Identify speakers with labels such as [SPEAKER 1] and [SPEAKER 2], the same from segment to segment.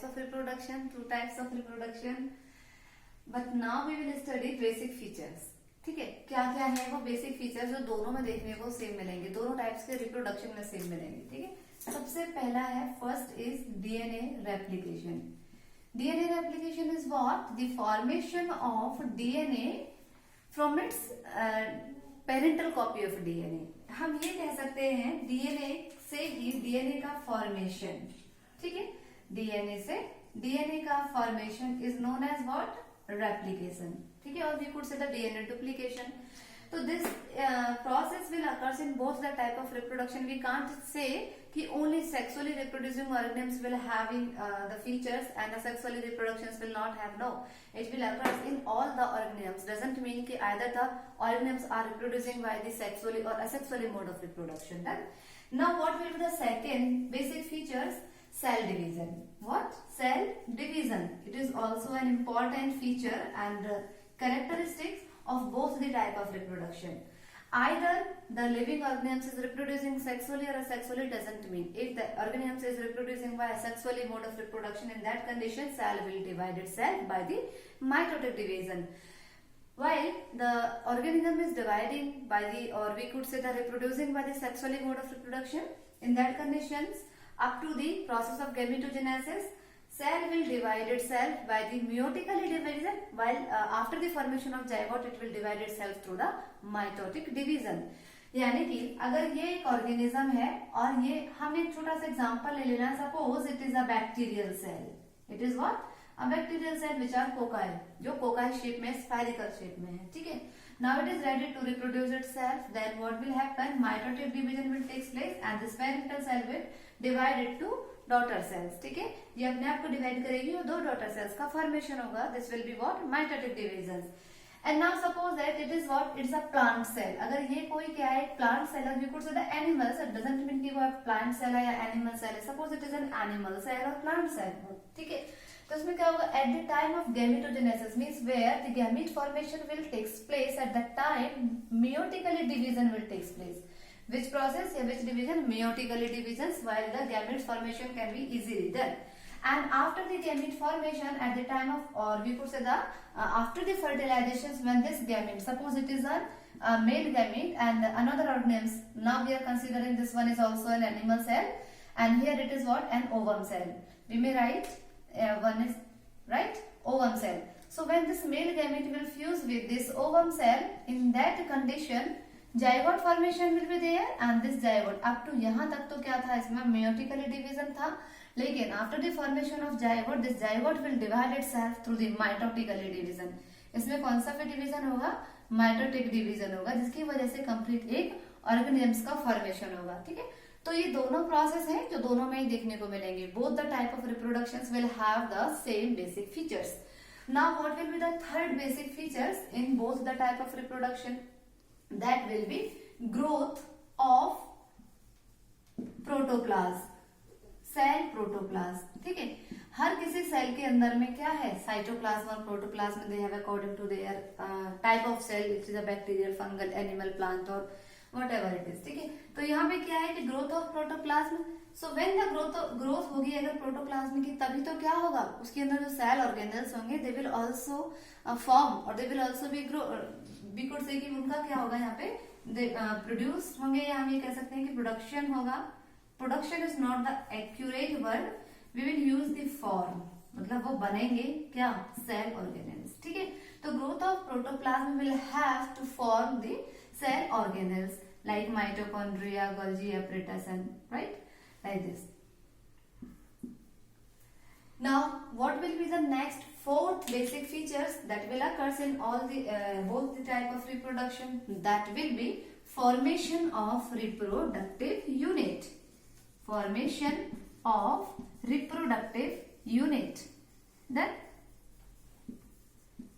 [SPEAKER 1] types of reproduction, two types of reproduction. But now we will study basic features. ठीक है, क्या क्या है वो बेसिक फीचर्स जो दोनों में देखने को सेम मिलेंगे, दोनों टाइप्स के रिप्रोडक्शन में सेम मिलेंगे. ठीक है, सबसे पहला है, first is DNA replication. DNA replication is what? The formation of DNA from its parental copy of DNA. हम ये कह सकते हैं डीएनए से ही डीएनए का फॉर्मेशन. ठीक है, डीएनए से डीएनए का formation is known as what? Replication. ठीक है, और we could say the DNA duplication. तो this process will occurs in both the type of reproduction. We can't say कि only sexually reproducing organisms will having the features and the sexually reproductions will not have. No, it will occur in all the organisms. Doesn't mean कि either the organisms are reproducing by the sexually or asexually mode of reproduction. Done. Now what will be the second basic features? Cell division. What? Cell division. It is also an important feature and characteristics of both the type of reproduction. Either the living organism is reproducing sexually or asexually, doesn't mean. If the organism is reproducing by asexually mode of reproduction, in that condition cell will divide itself by the mitotic division. While the organism is dividing by the, or we could say the reproducing by the sexually mode of reproduction, in that conditions up to the process of gametogenesis, cell will divide itself by the meiotically division, while after the formation of zygote it will divide itself through the mitotic division. यानी कि अगर ये एक organism है और ये हम एक छोटा सा एग्जांपल ले लेना, suppose it is a bacterial cell. It is what? A bacterial cell which are cocci, जो कोकाई शेप में, स्फेरिकल शेप में है. ठीक है, now it is ready to reproduce itself. Then what will happen? Mitotic division will takes place and the spherical cell will divide it to daughter cells. ठीक है, ये अपने आप को डिवाइड करेगी और दो डॉटर सेल्स का फॉर्मेशन होगा. This will be what? Mitotic division. And now suppose that it is what? It's a plant cell. अगर ये कोई क्या है? प्लांट सेल है. We could say the animal cell. Doesn't mean कि वो प्लांट सेल है या एनिमल सेल है. Suppose it is an animal cell और प्लांट सेल. ठीक है, तो इसमें क्या होगा? At the time of gametogenesis means where the gamete formation will takes place, at the time meiotically division will takes place. Which process? Which division? Meiotically divisions, while the gamete formation can be easily done. And after the gamete formation, at the time of, or we could say the after the fertilizations, when this gamete, suppose it is a male gamete and another organism, now we are considering this one is also an animal cell, and here it is what? An ovum cell. We may write one is right ovum cell. So when this male gamete will fuse with this ovum cell, in that condition zygote formation will be there and this zygote up to यहाँ तक तो क्या था? इसमें मेयोटिकली division था, लेकिन after the formation of zygote this zygote will divide itself through the mitotically division. इसमें कौन सा डिवीजन होगा? माइटोटिक डिवीजन होगा, जिसकी वजह से कंप्लीट एक ऑर्गेनिज्म का फॉर्मेशन होगा. ठीक है, तो ये दोनों प्रोसेस हैं जो दोनों में ही देखने को मिलेंगे. Both the type of reproductions will have the same basic features. Now what will be the third basic features in both the type of reproduction? That will be growth of protoplasm, cell protoplasm. ठीक है, हर किसी cell के अंदर में क्या है? Cytoplasm और protoplasm. They have according to their type of cell, it is a bacterial, fungal, animal, plant और वट एवर इट इज. ठीक है, तो यहाँ पे क्या है कि growth of protoplasm. So when the growth होगी अगर प्रोटोप्लाज्म की, तभी तो क्या होगा? उसके अंदर जो सेल ऑर्गेनल्स होंगे दे विल ऑल्सो फॉर्म और they will also be grow. We could say कि उनका क्या होगा? यहाँ पे प्रोड्यूस होंगे, या हम ये कह सकते हैं कि प्रोडक्शन होगा. Production is not the accurate word. We will use the form, मतलब वो बनेंगे क्या? Cell organelles. ठीक है, तो growth of protoplasm will have to form the cell organelles like mitochondria, Golgi apparatus, and right like this. Now what will be the next fourth basic features that will occurs in all the both the type of reproduction? That will be formation of reproductive unit. Formation of reproductive unit. Then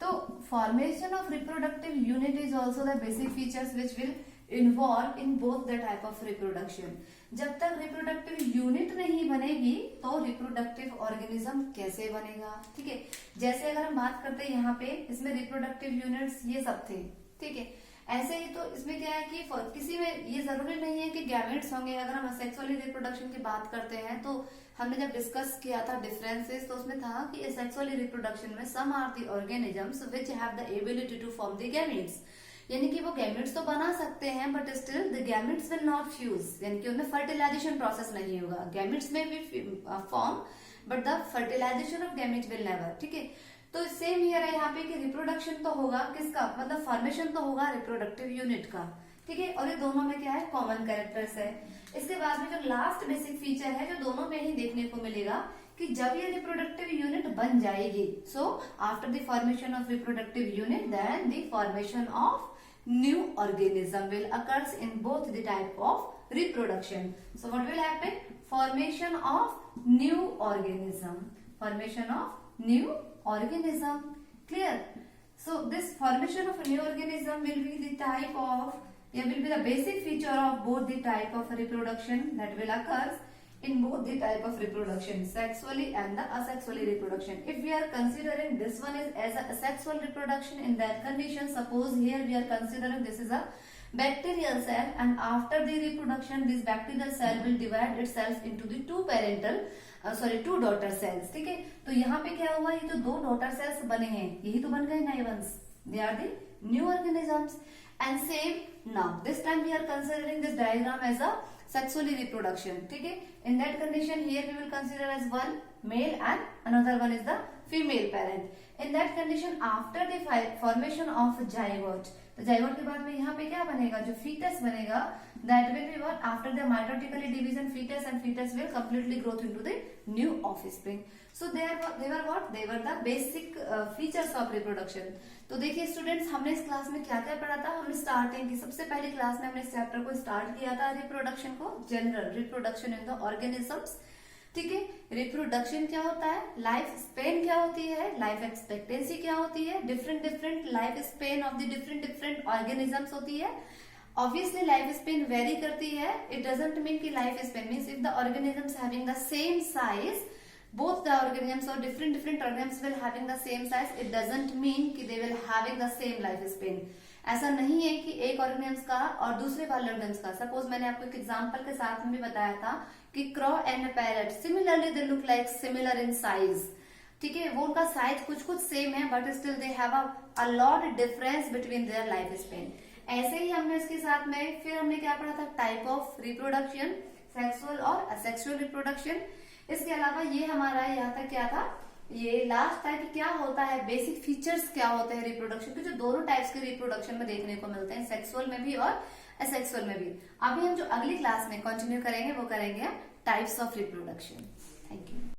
[SPEAKER 1] so formation of reproductive unit is also the basic features which will involve in both the type of reproduction. जब तक reproductive unit नहीं बनेगी तो reproductive organism कैसे बनेगा? ठीक है, जैसे अगर हम बात करते हैं यहाँ पे, इसमें रिप्रोडक्टिव यूनिट्स ये सब थे. ठीक है, ऐसे ही तो इसमें क्या है कि किसी में ये जरूरी नहीं है कि गैमेट्स होंगे. अगर हम सेक्सुअली रिप्रोडक्शन की बात करते हैं तो हमने जब डिस्कस किया था डिफरेंसेस, तो उसमें था कि सेक्सुअली रिप्रोडक्शन में some are the organisms which have the ability to form the gametes, यानी कि वो गैमेट्स तो बना सकते हैं but still the gametes will not fuse, यानी कि उनमें फर्टिलाइजेशन प्रोसेस नहीं होगा। गैमेट्स में भी form but the fertilization of gamete will never. ठीक है, तो सेम हियर है यहाँ पे कि रिप्रोडक्शन तो होगा किसका, मतलब फॉर्मेशन तो होगा रिप्रोडक्टिव यूनिट का। ठीक है, और ये दोनों में क्या है, कॉमन कैरेक्टर्स है। इसके बाद में जो लास्ट बेसिक फीचर है जो दोनों में ही देखने को मिलेगा कि जब ये रिप्रोडक्टिव यूनिट बन जाएगी, so after the formation of reproductive unit then the formation of new organism will occurs in both the type of reproduction. So what will happen? Formation of new organism. Formation of new organism. Clear? So this formation of a new organism will be the type of, will be the basic feature of both the type of reproduction that will occurs in both the type of reproduction, sexually and the asexually reproduction. If we are considering this one is as a asexual reproduction, in that condition, suppose here we are considering this is a bacterial cell, and after the reproduction this bacterial cell will divide itself into the two daughter cells. ठीक है, तो यहाँ पे क्या हुआ, ये जो दो daughter cells बने हैं यही तो बन गए नए ones, they are the new organisms. And same now this time we are considering this diagram as a sexually reproduction. ठीक है, in that condition here we will consider as one male and another one is the female parent. In that condition after the formation of zygote, तो zygote के बाद में यहाँ पे क्या बनेगा, जो fetus बनेगा, that will be what, after the mitotically division fetus, and fetus will completely grow into the new offspring. So they were the basic features of reproduction. तो देखिए स्टूडेंट्स, हमने इस क्लास में क्या क्या पढ़ा था। हमने स्टार्टिंग की सबसे पहली क्लास में हमने इस चैप्टर को स्टार्ट किया था रिप्रोडक्शन को, general reproduction in the organisms. ठीक है, रिप्रोडक्शन क्या होता है, लाइफ स्पेन क्या होती है, लाइफ एक्सपेक्टेंसी क्या होती है, different life span of the different organisms होती है। ऑब्वियसली लाइफ स्पेन वेरी करती है, इट डजंट मीन कि life span means if the organisms having the same size, both the organisms or different organisms will having the same size, it doesn't mean कि they will having the same life span. ऐसा नहीं है कि एक organisms का और दूसरे वाले ऑर्गेनिम्स का, सपोज मैंने आपको एक एग्जांपल के साथ में भी बताया था कि crow and parrot similarly they look like similar in size. ठीक है, वो उनका साइज कुछ सेम है but still they have a lot difference between their life span. ऐसे ही हमने इसके साथ में फिर हमने क्या पढ़ा था, टाइप ऑफ रिप्रोडक्शन, सेक्सुअल और असेक्सुअल रिप्रोडक्शन। इसके अलावा ये हमारा यहाँ तक क्या था, ये लास्ट था कि क्या होता है, बेसिक फीचर्स क्या होते हैं रिप्रोडक्शन के, जो दोनों टाइप्स के रिप्रोडक्शन में देखने को मिलते हैं, सेक्सुअल में भी और असेक्सुअल में भी। अभी हम जो अगली क्लास में कंटिन्यू करेंगे वो करेंगे types of reproduction. Thank you.